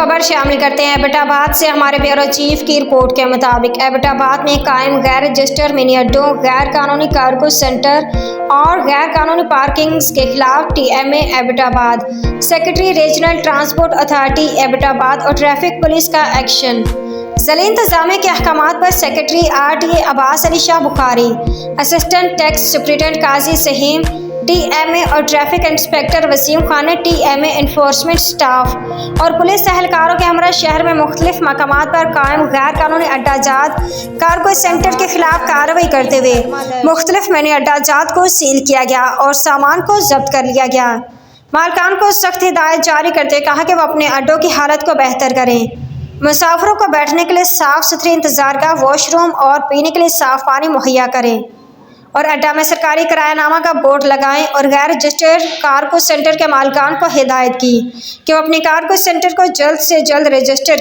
खबर शामिल करते हैं। एबटाबाद से हमारे ब्यूरो चीफ की रिपोर्ट के मुताबिक एबटाबाद में कायम गैर रजिस्टर मिनी अड्डों, गैर कानूनी कार्गो सेंटर और गैर कानूनी पार्किंग्स के खिलाफ TMA Abbottabad, secretary regional transport authority Abbottabad और ट्रैफिक पुलिस का एक्शन। ज़िले इंतजामिया के अहकामात पर secretary RTA Abbas Ali Shah Bukhari, assistant tax superintendent Qazi Saheem TMA और ट्रैफिक इंस्पेक्टर वसीम खान ने टीएमए इन्फोर्समेंट स्टाफ और पुलिस एहलकारों के हमरा शहर में मुख्तलिफ मकामात पर कायम गैर कानूनी अड्डाजात कार्गो सेंटर के खिलाफ कार्रवाई करते हुए मुख्तलिफ मिनी अड्डाजात को सील किया गया और सामान को जब्त कर लिया गया। मालकान को सख्त हिदायत जारी करते हुए कहा कि वो अपने अड्डों की हालत को बेहतर करें, मुसाफिरों को बैठने के लिए साफ सुथरी इंतजारगाह, वॉशरूम और पीने के लिए साफ पानी मुहैया करें और अड्डा में सरकारी किरायानामा का बोर्ड लगाएं और गैर रजिस्टर्ड कार्गो सेंटर के मालिकान को हिदायत की कि वो अपने कार्गो सेंटर को जल्द से जल्द रजिस्टर